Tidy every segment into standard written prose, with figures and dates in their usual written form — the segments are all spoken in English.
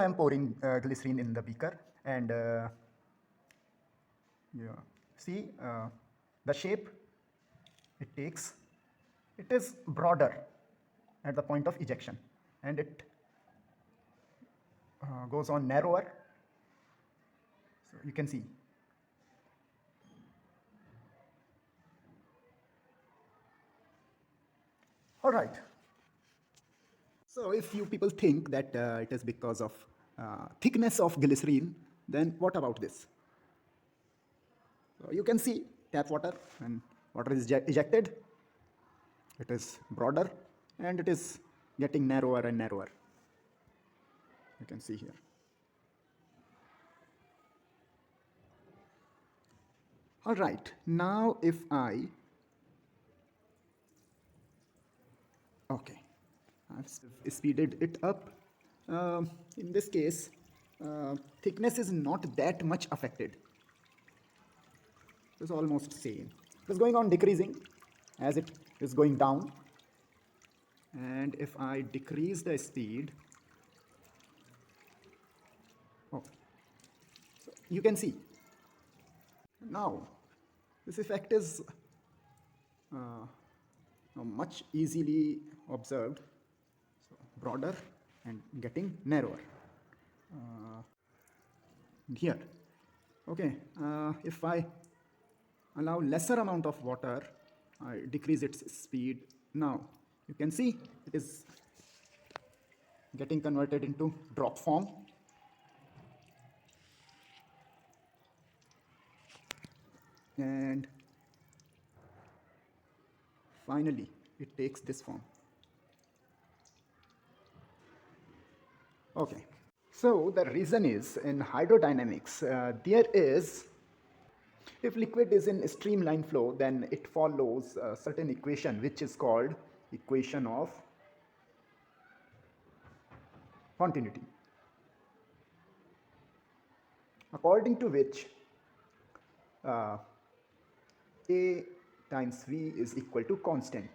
I am pouring glycerine in the beaker, and see the shape it takes. It is broader at the point of ejection, and it goes on narrower. So you can see. All right. So if you people think that it is because of thickness of glycerine, then what about this? So you can see tap water, and water is ejected. It is broader and it is getting narrower and narrower. You can see here. All right, now if I, okay, I've speeded it up. In this case, thickness is not that much affected. It's almost same. It is going on decreasing as it is going down. And if I decrease the speed, so you can see. Now, this effect is much easily observed. So, broader and getting narrower. Here, okay, if I allow lesser amount of water, I decrease its speed. Now, you can see it is getting converted into drop form. And finally, it takes this form. Okay, so the reason is in hydrodynamics, there is, if liquid is in streamline flow, then it follows a certain equation which is called equation of continuity, according to which A times V is equal to constant.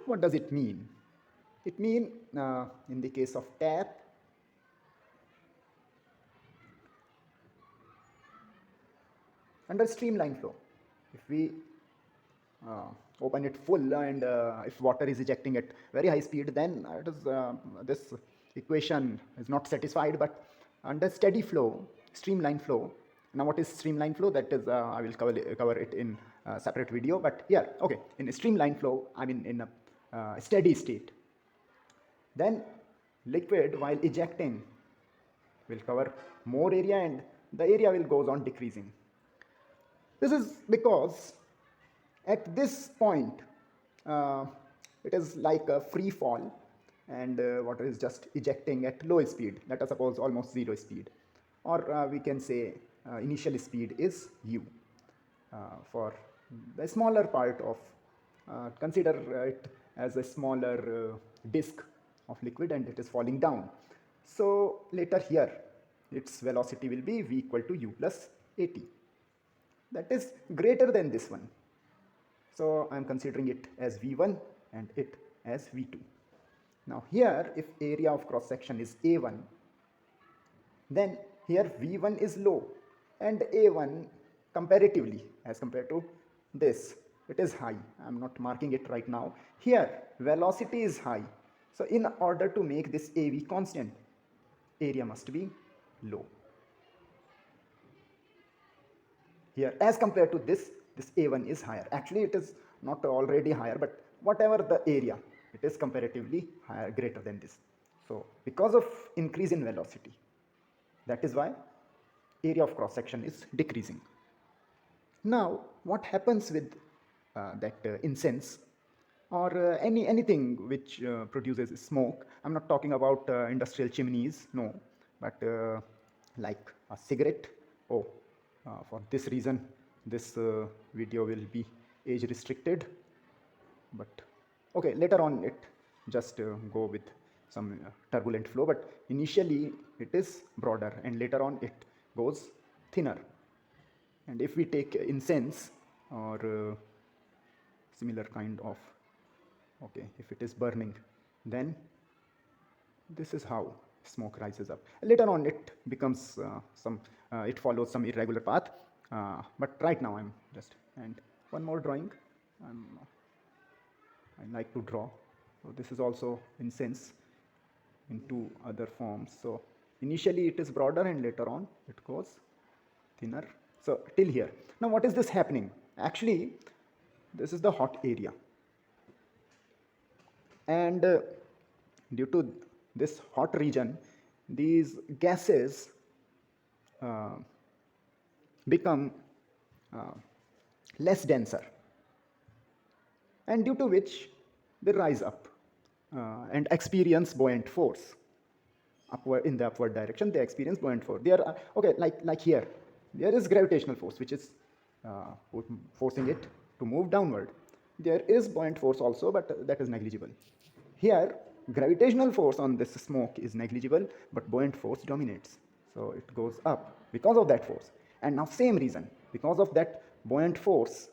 What does it mean? It means in the case of tap, under streamline flow, if we open it full and if water is ejecting at very high speed, then it is this equation is not satisfied. But under steady flow, streamline flow, now what is streamline flow? That is I will cover it in a separate video. But here, okay, in streamline flow, I mean in a steady state, then liquid while ejecting will cover more area and the area will goes on decreasing. This is because at this point it is like a free fall, and water is just ejecting at low speed, let us suppose almost zero speed, or we can say initial speed is u. For the smaller part of, consider it as a smaller disk of liquid and it is falling down. So later here its velocity will be v equal to u plus at. That is greater than this one. So I am considering it as v1 and it as v2. Now here, if area of cross section is a1, then here v1 is low and a1 comparatively as compared to this, it is high. I am not marking it right now. Here velocity is high. So in order to make this AV constant, area must be low. Here as compared to this A1 is higher. Actually it is not already higher, but whatever the area, it is comparatively higher, greater than this. So because of increase in velocity, that is why area of cross section is decreasing. Now what happens with that incense or anything which produces smoke? I'm not talking about industrial chimneys, no, but like a cigarette. For this reason this video will be age restricted, but okay, later on it just go with some turbulent flow, but initially it is broader and later on it goes thinner. And if we take incense or similar kind of, okay, if it is burning, then this is how smoke rises up. Later on, it becomes it follows some irregular path. But right now, I'm just, and one more drawing. I like to draw. So this is also incense in two other forms. So initially it is broader and later on it goes thinner. So till here. Now what is this happening? Actually, this is the hot area. And due to this hot region, these gases become less denser, and due to which they rise up and experience buoyant force. Upward, in the upward direction, they experience buoyant force. They are okay, like here, there is gravitational force which is forcing it to move downward. There is buoyant force also, but that is negligible. Here, gravitational force on this smoke is negligible, but buoyant force dominates. So it goes up because of that force. And now same reason, because of that buoyant force,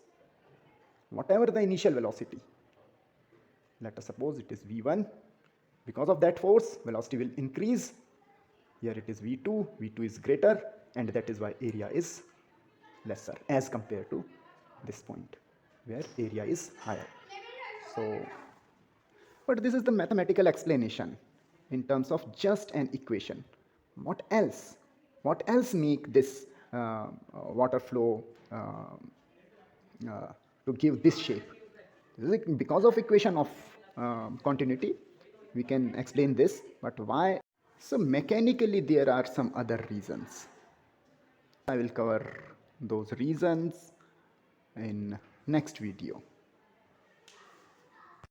whatever the initial velocity, let us suppose it is v1, because of that force, velocity will increase. Here it is v2, v2 is greater, and that is why area is lesser as compared to this point where area is higher. So, but this is the mathematical explanation in terms of just an equation. What else? What else make this water flow to give this shape? This is because of equation of continuity. We can explain this, but why? So mechanically there are some other reasons. I will cover those reasons in next video.